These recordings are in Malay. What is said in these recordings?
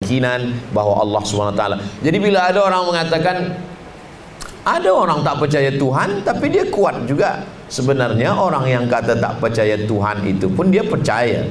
keyakinan bahawa Allah SWT. Jadi bila ada orang mengatakan ada orang tak percaya Tuhan tapi dia kuat juga, sebenarnya orang yang kata tak percaya Tuhan itu pun dia percaya.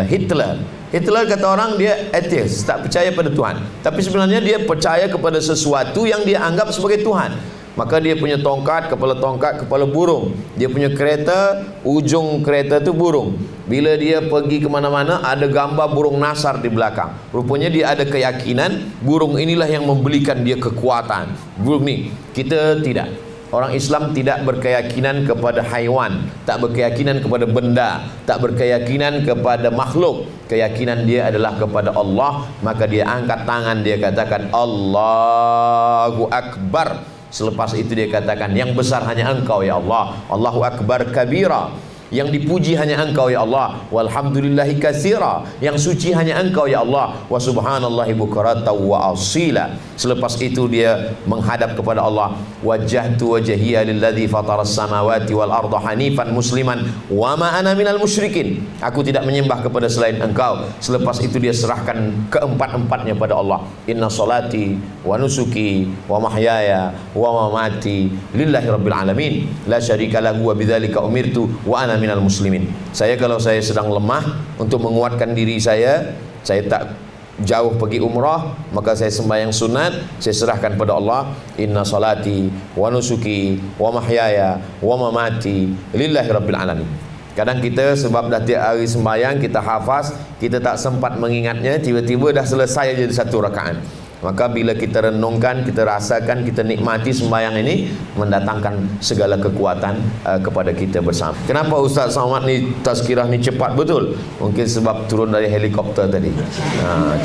Hitler kata orang dia atheist, tak percaya pada Tuhan, tapi sebenarnya dia percaya kepada sesuatu yang dia anggap sebagai Tuhan. Maka dia punya tongkat, kepala burung. Dia punya kereta, ujung kereta tu burung. Bila dia pergi ke mana-mana ada gambar burung nasar di belakang. Rupanya dia ada keyakinan burung inilah yang memberikan dia kekuatan. Burung ni. Kita tidak. Orang Islam tidak berkeyakinan kepada haiwan, tak berkeyakinan kepada benda, tak berkeyakinan kepada makhluk. Keyakinan dia adalah kepada Allah. Maka dia angkat tangan, dia katakan Allahu Akbar. Selepas itu dia katakan, yang besar hanya Engkau ya Allah. Allahu Akbar kabira. Yang dipuji hanya Engkau ya Allah. Walhamdulillahi katsira. Yang suci hanya Engkau ya Allah. Wa subhanallahi bukratan wa asila. Selepas itu dia menghadap kepada Allah. Wajjahtu wajhiya lilladzi fataras samawati wal arda hanifan musliman wa ma ana minal musyrikin. Aku tidak menyembah kepada selain Engkau. Selepas itu dia serahkan keempat-empatnya pada Allah. Inna salati wa nusuki wa mahyaya wa mamati lillahi rabbil alamin la syarika lahu wa bidzalika umirtu wa ana minal muslimin. Saya kalau saya sedang lemah, untuk menguatkan diri saya tak jauh pergi umrah, maka saya sembahyang sunat, saya serahkan pada Allah. Inna salati wa nusuki wa mahyaya wa mamati lillahi rabbil alamin. Kadang kita sebab dah tiap hari sembahyang kita hafaz, kita tak sempat mengingatnya, tiba-tiba dah selesai jadi satu rakaat. Maka bila kita renungkan, kita rasakan, kita nikmati sembahyang ini mendatangkan segala kekuatan kepada kita bersama. Kenapa Ustaz Somad ni tazkirah ni cepat betul? Mungkin sebab turun dari helikopter tadi.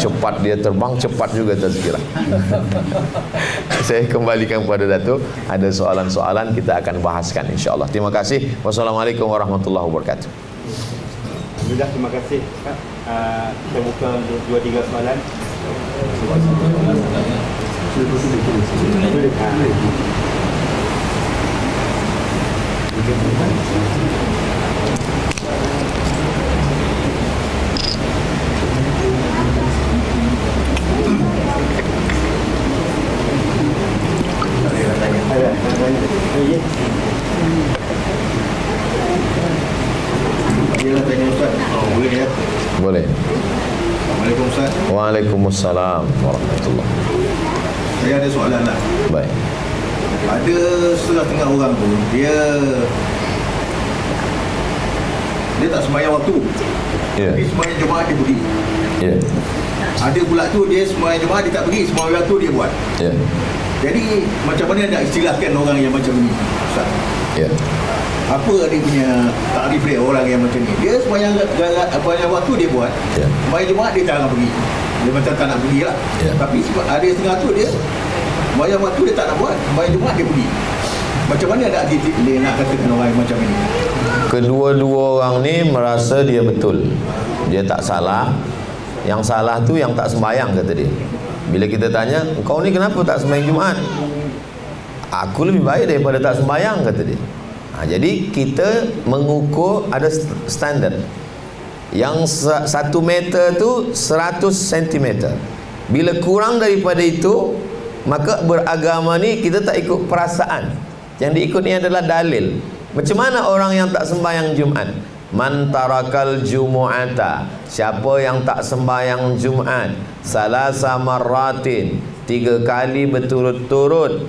Cepat dia terbang, cepat juga tazkirah. Saya kembalikan kepada Datuk. Ada soalan-soalan kita akan bahaskan insya-Allah. Terima kasih. Wassalamualaikum warahmatullahi wabarakatuh. Alhamdulillah, terima kasih. Kita buka untuk 2-3 soalan. Boleh ya? Boleh. Assalamualaikum Ustaz. Waalaikumsalam warahmatullahi. Saya ada soalan lah. Baik. Ada setengah orang tu dia tak sembahyang waktu. Tapi sembahyang Jumaat dia pergi. Ada pula tu dia sembahyang Jumaat dia tak pergi, sembahyang waktu dia buat. Jadi macam mana nak istilahkan orang yang macam ni, Ustaz? Apa dia punya takrif dia orang yang macam ni? Dia sembahyang waktu dia buat. Sembahyang Jumaat dia tak nak pergi. Dia macam tak nak pergi lah. Tapi ada setengah tu dia sembahyang waktu dia tak nak buat, sembahyang Jumaat dia pergi. Macam mana dia nak katakan orang macam ini? Kedua-dua orang ni merasa dia betul, dia tak salah. Yang salah tu yang tak sembahyang, kata dia. Bila kita tanya, kau ni kenapa tak sembahyang Jumaat? Aku lebih baik daripada tak sembahyang, kata dia. Jadi kita mengukur, ada standard. Yang 1 meter tu 100 cm. Bila kurang daripada itu, maka beragama ni kita tak ikut perasaan. Yang diikut ni adalah dalil. Macam mana orang yang tak sembahyang Jumaat? Man tarakal jumu'ata, siapa yang tak sembahyang Jumaat salasa marratin, 3 kali berturut-turut.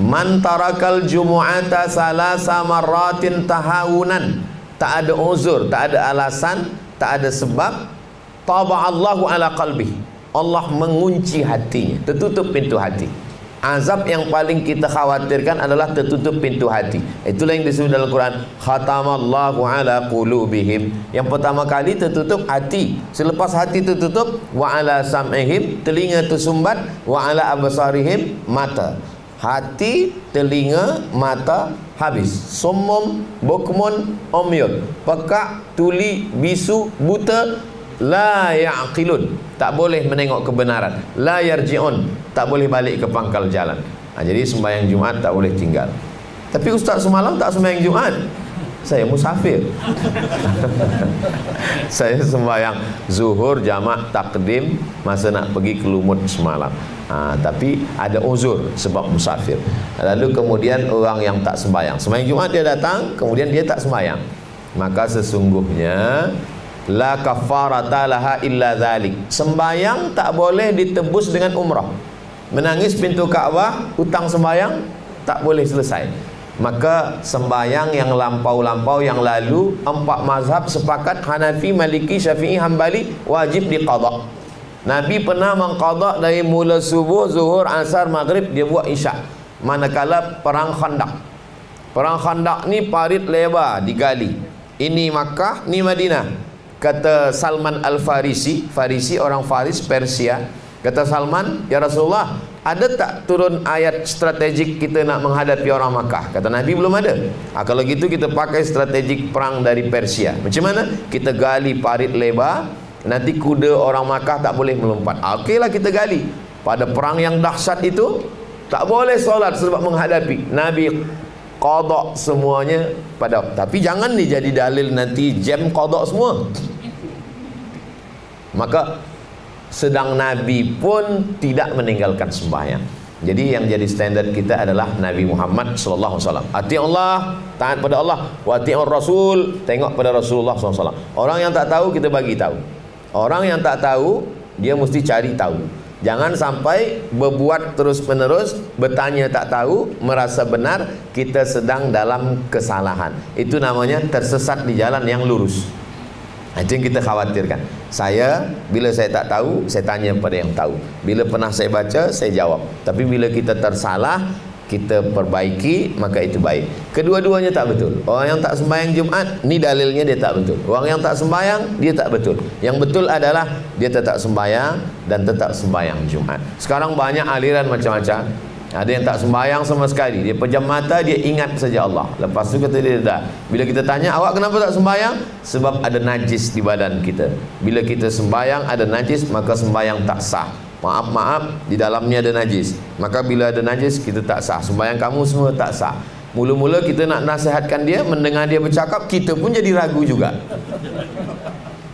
Man tarakal jumu'ata salasa marratin tahawunan, tak ada uzur, tak ada alasan, tak ada sebab, taba'allahu ala qalbih, Allah mengunci hatinya, tertutup pintu hati. Azab yang paling kita khawatirkan adalah tertutup pintu hati. Itulah yang disebut dalam Quran, khatamallahu ala qulubihim. Yang pertama kali tertutup hati. Selepas hati tertutup, wa ala sam'ihim, telinga tersumbat, wa ala absarihim, mata. Hati, telinga, mata habis. Summum, bukmun, umyun, pekak, tuli, bisu, buta. La ya'qilun, tak boleh menengok kebenaran. La yarji'un, tak boleh balik ke pangkal jalan. Jadi sembahyang Jumaat tak boleh tinggal. Tapi Ustaz semalam tak sembahyang Jumaat. Saya musafir. Saya sembahyang zuhur jamak takdim masa nak pergi ke Lumut semalam. Tapi ada uzur sebab musafir. Lalu kemudian orang yang tak sembahyang, sembahyang Jumaat dia datang, kemudian dia tak sembahyang, maka sesungguhnya la kafarata laha illa dzalik. Sembahyang tak boleh ditebus dengan umrah. Menangis pintu Kaabah, hutang sembahyang tak boleh selesai. Maka sembahyang yang lampau-lampau yang lalu, 4 mazhab sepakat, Hanafi, Maliki, Syafi'i, Hambali, wajib diqadha. Nabi pernah mengqadha dari mula subuh, zuhur, asar, maghrib, dia buat isyak. Manakala perang Khandaq. Perang Khandaq ni parit lebar digali. Ini Makkah, ni Madinah. Kata Salman Al-Farisi, Farisi orang Faris, Persia. Kata Salman, ya Rasulullah, ada tak turun ayat strategik kita nak menghadapi orang Makkah? Kata Nabi, belum ada. Kalau gitu kita pakai strategik perang dari Persia. Macam mana? Kita gali parit lebar, nanti kuda orang Makkah tak boleh melompat. Okeylah, kita gali. Pada perang yang dahsyat itu tak boleh solat sebab menghadapi. Nabi qadha semuanya pada. Tapi jangan dijadi dalil nanti jam qadha semua. Maka sedang Nabi pun tidak meninggalkan sembahyang. Jadi yang jadi standard kita adalah Nabi Muhammad sallallahu alaihi wasallam. Ati Allah, taat pada Allah, wa ati'ur Rasul, tengok pada Rasulullah sallallahu alaihi wasallam. Orang yang tak tahu kita bagi tahu. Orang yang tak tahu dia mesti cari tahu. Jangan sampai berbuat terus-menerus, bertanya tak tahu, merasa benar, kita sedang dalam kesalahan. Itu namanya tersesat di jalan yang lurus. Itu yang kita khawatirkan. Saya, bila saya tak tahu, saya tanya pada yang tahu. Bila pernah saya baca, saya jawab. Tapi bila kita tersalah, kita perbaiki, maka itu baik. Kedua-duanya tak betul. Orang yang tak sembahyang Jumaat, ni dalilnya dia tak betul. Orang yang tak sembahyang, dia tak betul. Yang betul adalah dia tetap sembahyang dan tetap sembahyang Jumaat. Sekarang banyak aliran macam-macam. Ada yang tak sembahyang sama sekali. Dia pejam mata, dia ingat saja Allah. Lepas tu kata dia dah. Bila kita tanya, awak kenapa tak sembahyang? Sebab ada najis di badan kita. Bila kita sembahyang ada najis, maka sembahyang tak sah. Maaf, di dalamnya ada najis. Maka bila ada najis, kita tak sah. Sembahyang kamu semua tak sah. Mula-mula kita nak nasihatkan dia, mendengar dia bercakap, kita pun jadi ragu juga.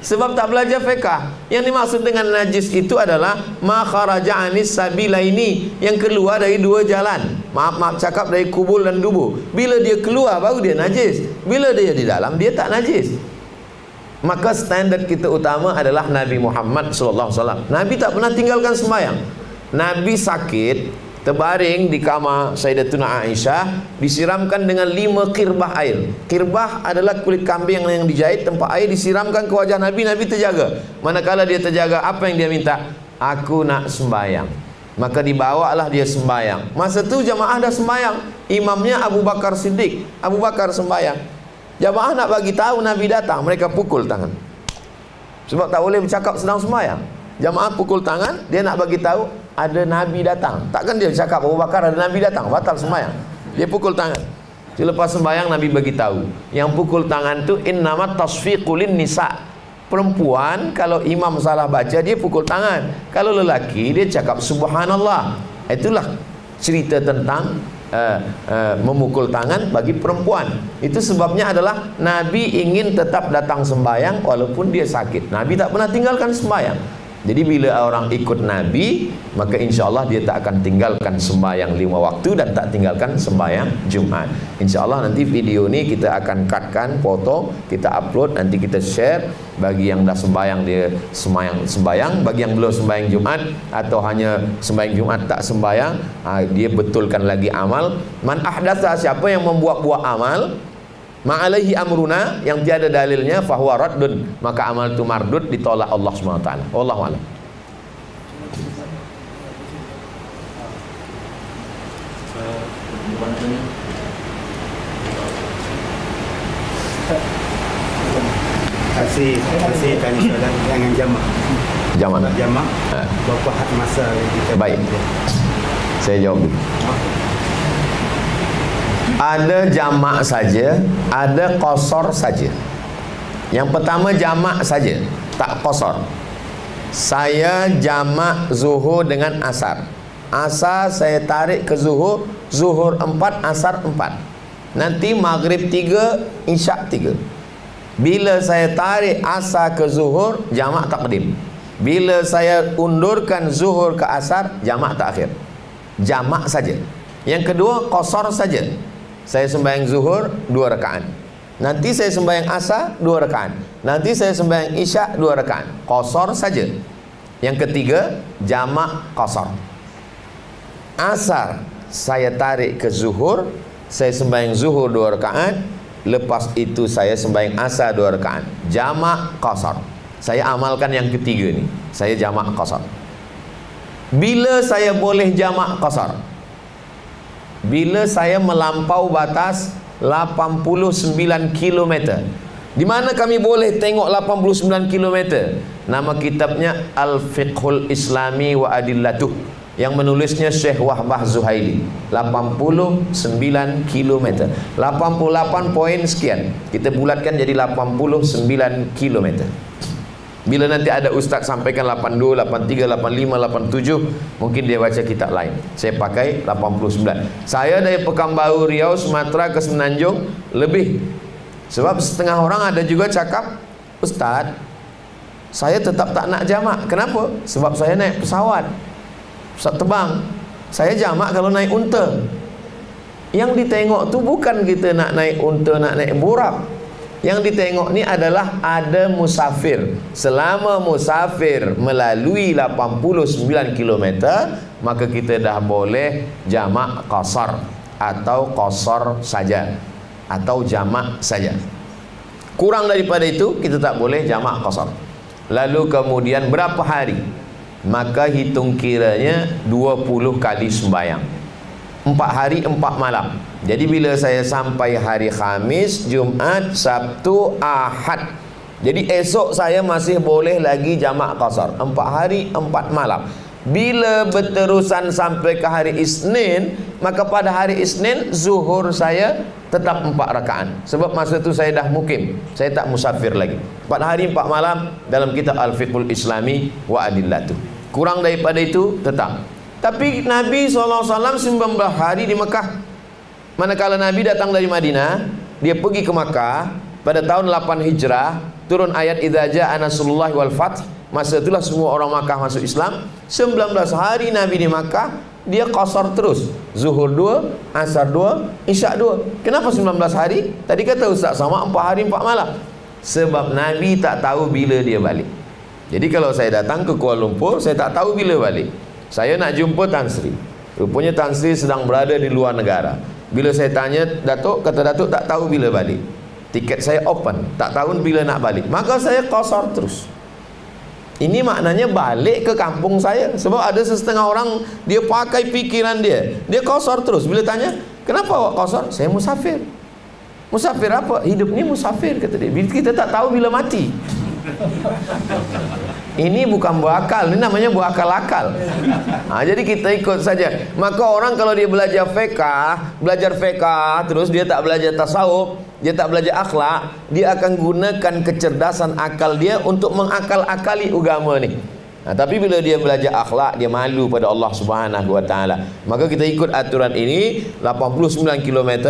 Sebab tak belajar fiqh. Yang dimaksud dengan najis itu adalah ma kharaja anis sabilaini, yang keluar dari dua jalan. Maaf cakap dari kubul dan dubur. Bila dia keluar baru dia najis. Bila dia di dalam dia tak najis. Maka standard kita utama adalah Nabi Muhammad SAW. Nabi tak pernah tinggalkan sembahyang. Nabi sakit, terbaring di kamar Sayyidatuna Aisyah, disiramkan dengan 5 kirbah air. Kirbah adalah kulit kambing yang dijahit, tempat air disiramkan ke wajah Nabi. Nabi terjaga. Manakala dia terjaga, apa yang dia minta? Aku nak sembahyang. Maka dibawalah dia sembahyang. Masa tu jamaah dah sembahyang. Imamnya Abu Bakar Siddiq. Abu Bakar sembahyang. Jamaah nak bagi tahu Nabi datang, mereka pukul tangan. Sebab tak boleh bercakap sedang sembahyang. Jamaah pukul tangan, dia nak bagi tahu ada Nabi datang. Takkan dia cakap Abu Bakar ada Nabi datang, batal sembahyang. Dia pukul tangan. Lepas sembahyang Nabi bagi tahu, yang pukul tangan tu innamat tasfiqulin nisa. Perempuan kalau imam salah baca dia pukul tangan. Kalau lelaki dia cakap subhanallah. Itulah cerita tentang memukul tangan bagi perempuan. Itu sebabnya adalah Nabi ingin tetap datang sembahyang walaupun dia sakit. Nabi tak pernah tinggalkan sembahyang. Jadi bila orang ikut Nabi, maka insya Allah dia tak akan tinggalkan sembahyang 5 waktu dan tak tinggalkan sembahyang Jumaat. Insya Allah nanti video ni kita akan cutkan, potong, kita upload, nanti kita share. Bagi yang dah sembahyang dia sembahyang, bagi yang belum sembahyang Jumaat atau hanya sembahyang Jumaat tak sembahyang, dia betulkan lagi amal. Man ahdatsa, siapa yang membuat-buat amal ma'alaihi amruna, yang tiada dalilnya, fahuwa raddun, maka amal itu mardud, ditolak Allah SWT. Wallahu a'lam. Kasih tanya soalan dengan jamak. Jamak. Berapa masa kita? Baik. Saya jawab dulu. Ada jamak saja, ada qasar saja. Yang pertama jamak saja, tak qasar. Saya jamak zuhur dengan asar. Asar saya tarik ke zuhur, zuhur 4, asar 4. nanti maghrib 3, isyak 3. Bila saya tarik asar ke zuhur, jamak takdim. Bila saya undurkan zuhur ke asar, jamak takhir. Jamak saja. Yang kedua, qasar saja. Saya sembahyang zuhur 2 rakaat. Nanti saya sembahyang asar 2 rakaat. Nanti saya sembahyang isyak 2 rakaat. Qasar saja. Yang ketiga, jamak qasar. Asar saya tarik ke zuhur, saya sembahyang zuhur 2 rakaat, lepas itu saya sembahyang asar 2 rakaat. Jamak qasar. Saya amalkan yang ketiga ni. Saya jamak qasar. Bila saya boleh jamak qasar? Bila saya melampau batas 89 km. Di mana kami boleh tengok 89 km? Nama kitabnya Al-Fiqhul Islami wa Adillatuh, yang menulisnya Syekh Wahbah Zuhaili. 89 km, 88 poin sekian, kita bulatkan jadi 89 km. Bila nanti ada ustaz sampaikan 82, 83, 85, 87, mungkin dia baca kitab lain. Saya pakai 89. Saya dari Pekanbaru, Riau, Sumatera ke Semenanjung lebih. Sebab setengah orang ada juga cakap, Ustaz, saya tetap tak nak jamak. Kenapa? Sebab saya naik pesawat, pesawat terbang. Saya jamak kalau naik unta. Yang ditengok tu bukan kita nak naik unta, nak naik buraq. Yang ditengok ni adalah ada musafir. Selama musafir melalui 89 km, maka kita dah boleh jamak qasar atau qasar saja atau jamak saja. Kurang daripada itu kita tak boleh jamak qasar. Lalu kemudian berapa hari? Maka hitung kiranya 20 kali sembahyang, 4 hari 4 malam. Jadi bila saya sampai hari Khamis, Jumaat, Sabtu, Ahad, jadi esok saya masih boleh lagi jamak qasar, 4 hari 4 malam. Bila berterusan sampai ke hari Isnin, maka pada hari Isnin zuhur saya tetap 4 rakaat. Sebab masa itu saya dah mukim, saya tak musafir lagi. 4 hari 4 malam dalam kitab Al-Fiqhul Islami wa Adillatuh. Kurang daripada itu tetap. Tapi Nabi SAW 19 hari di Mekah. Manakala Nabi datang dari Madinah, dia pergi ke Makkah pada tahun 8 Hijrah, turun ayat idza jaa nasrullahi wal fath. Masa itulah semua orang Makkah masuk Islam. 19 hari Nabi di Makkah, dia qasar terus. Zuhur 2, asar 2, isyak 2. Kenapa 19 hari? Tadi kata Ustaz sama 4 hari 4 malam. Sebab Nabi tak tahu bila dia balik. Jadi kalau saya datang ke Kuala Lumpur, saya tak tahu bila balik. Saya nak jumpa Tan Sri. Rupanya Tan Sri sedang berada di luar negara. Bila saya tanya Datuk, kata Datuk tak tahu bila balik. Tiket saya open, tak tahu bila nak balik. Maka saya qasar terus. Ini maknanya balik ke kampung saya. Sebab ada setengah orang, dia pakai pikiran dia, dia qasar terus. Bila tanya, kenapa awak qasar? Saya musafir. Musafir apa? Hidup ni musafir, kata dia. Kita tak tahu bila mati. Ini bukan berakal, ini namanya berakal-akal. Jadi kita ikut saja. Maka orang kalau dia belajar fiqh, terus dia tak belajar tasawuf, dia tak belajar akhlak, dia akan gunakan kecerdasan akal dia untuk mengakal-akali agama ni. Tapi bila dia belajar akhlak, dia malu pada Allah Subhanahu wa taala. Maka kita ikut aturan ini, 89 km,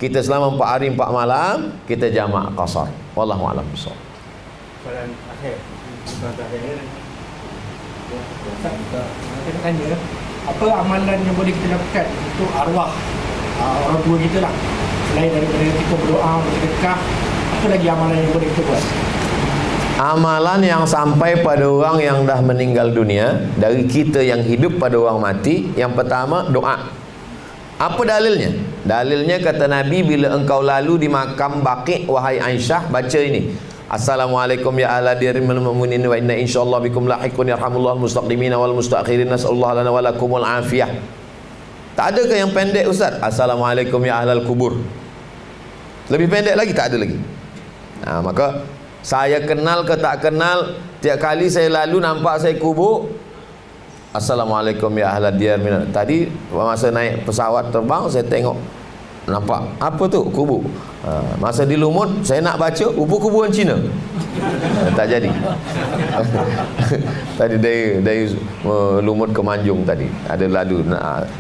kita selama 4 hari 4 malam, kita jamak qasar. Wallahu a'lam bishawab. Soalan akhir. Kita tanya, apa amalan yang boleh kita lakukan untuk arwah orang tua kita lah, selain daripada kita berdoa, bersedekah, apa lagi amalan yang boleh kita buat? Amalan yang sampai pada orang yang dah meninggal dunia, dari kita yang hidup pada orang mati, yang pertama doa. Apa dalilnya? Dalilnya kata Nabi, bila engkau lalu di makam Baqi', wahai Aisyah, baca ini: Assalamualaikum ya ahla diyarin minal mu'minin wa inna insyaallah bikum lahiqun yarhamullahu al-mustaqdimina wal mustakhirin nasallallahu lana wa lakumul afiyah. Tak ada ke yang pendek Ustaz? Assalamualaikum ya ahlal kubur. Lebih pendek lagi tak ada lagi. Maka saya kenal ke tak kenal, tiap kali saya lalu nampak saya kubur, Assalamualaikum ya ahlal diyar minal. Tadi masa naik pesawat terbang, saya tengok, nampak apa tu? Kubur. Masa di Lumut saya nak baca kuburan Cina, tak jadi. Tadi dari Lumut ke Manjung tadi ada lalu.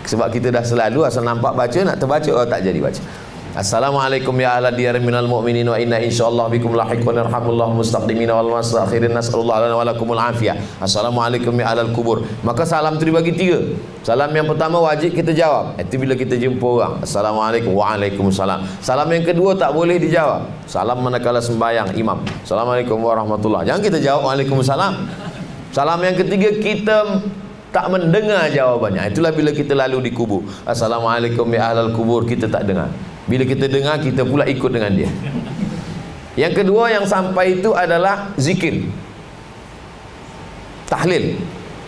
Sebab kita dah selalu asal nampak baca, nak terbaca, tak jadi baca. Assalamualaikum ya ahla diyar minal mu'minin wa inna insyaallah bikum lahiqun yarhamullahu mustaqdimin wal mustakhirin nasallallahu lana wa lakumul afiyah. Assalamualaikum ya ahlal kubur. Maka salam itu dibagi 3. Salam yang pertama wajib kita jawab. Itu bila kita jumpa orang. Assalamualaikum, waalaikumsalam. Salam yang kedua tak boleh dijawab. Salam manakala sembahyang imam. Assalamualaikum warahmatullahi. Jangan kita jawab waalaikumsalam. Salam yang ketiga kita tak mendengar jawabannya. Itulah bila kita lalu di kubur. Assalamualaikum ya ahlal kubur, kita tak dengar. Bila kita dengar, kita pula ikut dengan dia. Yang kedua yang sampai itu adalah zikir, tahlil,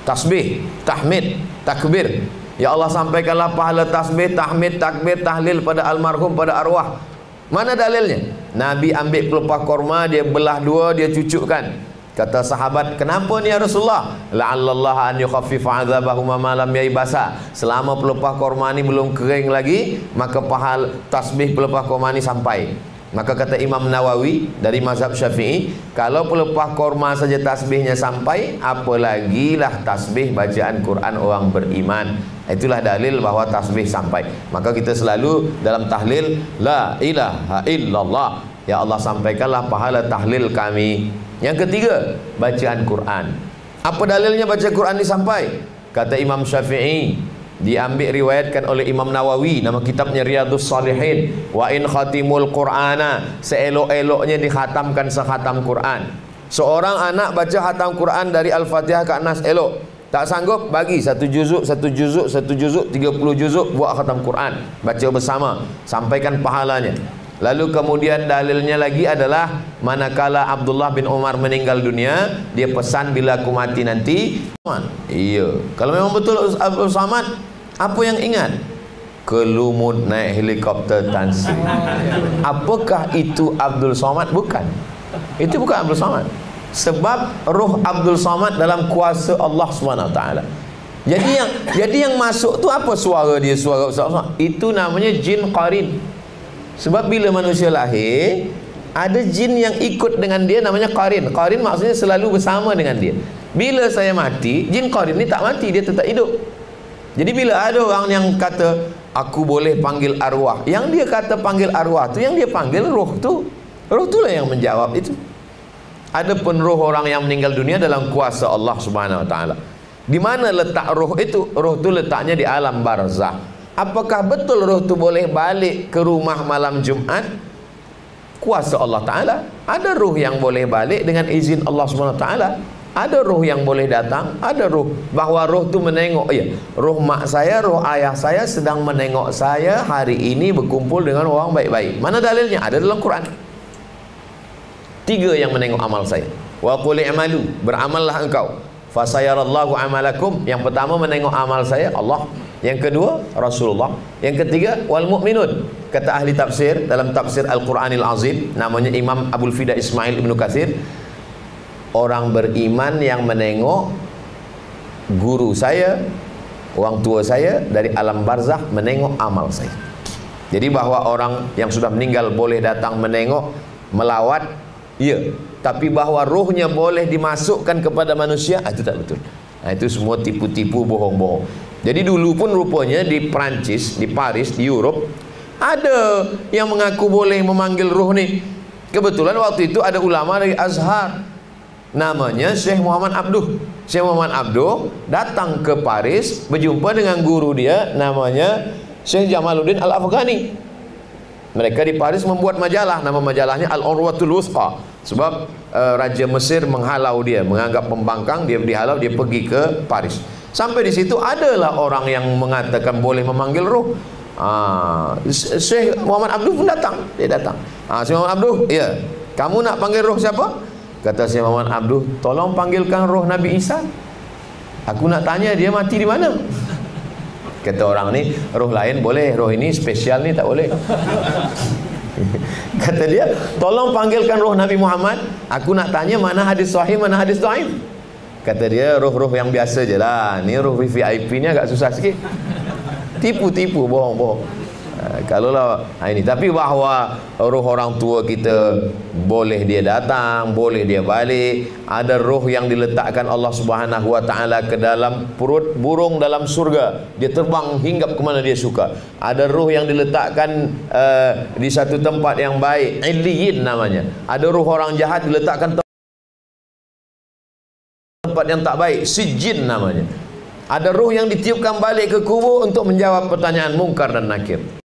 tasbih, tahmid, takbir. Ya Allah, sampaikanlah pahala tasbih, tahmid, takbir, tahlil pada almarhum, pada arwah. Mana dalilnya? Nabi ambil pelepah korma, dia belah 2, dia cucukkan. Kata sahabat, kenapa ni ya Rasulullah? La'allallah an yukhaffifa 'adzabahum ma lam yaibasa. Selama pelepah korma ni belum kering lagi, maka pahala tasbih pelepah korma ni sampai. Maka kata Imam Nawawi dari mazhab Syafi'i, kalau pelepah korma saja tasbihnya sampai, apalagi lah tasbih bacaan Quran orang beriman. Itulah dalil bahwa tasbih sampai. Maka kita selalu dalam tahlil, la ilaha illallah, ya Allah sampaikanlah pahala tahlil kami. Yang ketiga, bacaan Quran. Apa dalilnya baca Quran ini sampai? Kata Imam Syafi'i, diambil riwayatkan oleh Imam Nawawi, nama kitabnya Riyadhus Shalihin, wa in khatimul Qur'ana, seelok-eloknya dikhatamkan sekhatam Quran. Seorang anak baca khatam Quran dari Al-Fatihah ke An-Nas elok. Tak sanggup, bagi 1 juzuk, 1 juzuk, 1 juzuk, 30 juzuk, buat khatam Quran, baca bersama, sampaikan pahalanya. Lalu kemudian dalilnya lagi adalah manakala Abdullah bin Umar meninggal dunia, dia pesan bila aku mati nanti. Iya, kalau memang betul Abdul Samad, apa yang ingat? Ke Lumut naik helikopter Tan Sri. Apakah itu Abdul Samad? Bukan. Itu bukan Abdul Samad. Sebab roh Abdul Samad dalam kuasa Allah SWT. Jadi yang masuk tu apa suara dia, suara Ustaz? Itu namanya jin qarin. Sebab bila manusia lahir, ada jin yang ikut dengan dia, namanya qarin. Qarin maksudnya selalu bersama dengan dia. Bila saya mati, jin qarin ni tak mati, dia tetap hidup. Jadi bila ada orang yang kata aku boleh panggil arwah, yang dia kata panggil arwah tu, yang dia panggil roh tu. Roh tu lah yang menjawab itu. Adapun roh orang yang meninggal dunia dalam kuasa Allah Subhanahu Wa Taala. Di mana letak roh itu? Roh tu letaknya di alam barzah. Apakah betul roh tu boleh balik ke rumah malam Jumat? Kuasa Allah Ta'ala. Ada roh yang boleh balik dengan izin Allah SWT. Ada roh yang boleh datang. Ada roh, bahawa roh tu menengok, ya, roh mak saya, roh ayah saya sedang menengok saya hari ini berkumpul dengan orang baik-baik. Mana dalilnya? Ada dalam Quran. 3 yang menengok amal saya. Wa qul i'malu, beramallah engkau, fasayarallahu amalakum. Yang pertama menengok amal saya Allah. Yang kedua Rasulullah. Yang ketiga wal mu'minun. Kata ahli tafsir dalam tafsir Al-Quranil Azim, namanya Imam Abul Fida Ismail Ibnu Katsir, orang beriman yang menengok guru saya, orang tua saya dari alam barzakh, menengok amal saya. Jadi bahawa orang yang sudah meninggal boleh datang menengok, melawat, ya, tapi bahawa rohnya boleh dimasukkan kepada manusia, itu tak betul. Itu semua tipu-tipu, bohong-bohong. Jadi dulu pun rupanya di Perancis, di Paris, di Europe, ada yang mengaku boleh memanggil roh ni. Kebetulan waktu itu ada ulama dari Azhar, namanya Syekh Muhammad Abduh. Syekh Muhammad Abduh datang ke Paris, berjumpa dengan guru dia, namanya Syekh Jamaluddin Al-Afghani. Mereka di Paris membuat majalah, nama majalahnya Al-Urwatul Wusqa. Sebab Raja Mesir menghalau dia, menganggap pembangkang, dia dihalau, dia pergi ke Paris. Sampai di situ adalah orang yang mengatakan boleh memanggil roh. Syekh Muhammad Abduh pun datang. Dia datang. Syekh Muhammad Abduh, ya, kamu nak panggil roh siapa? Kata Syekh Muhammad Abduh, tolong panggilkan roh Nabi Isa. Aku nak tanya dia mati di mana. Kata orang ni, roh lain boleh, roh ini spesial ni tak boleh. Kata dia, tolong panggilkan roh Nabi Muhammad. Aku nak tanya mana hadis sahih, mana hadis dhaif. Kata dia, roh-roh yang biasa je lah. Ni roh VIP ni agak susah sikit. Tipu-tipu, bohong-bohong. Kalaulah ini, tapi bahawa roh orang tua kita boleh dia datang, boleh dia balik. Ada roh yang diletakkan Allah Subhanahu wa taala ke dalam perut burung dalam surga, dia terbang hinggap ke mana dia suka. Ada roh yang diletakkan di satu tempat yang baik, illiyin namanya. Ada roh orang jahat diletakkan tempat yang tak baik, sijin namanya. Ada roh yang ditiupkan balik ke kubur untuk menjawab pertanyaan mungkar dan nakir.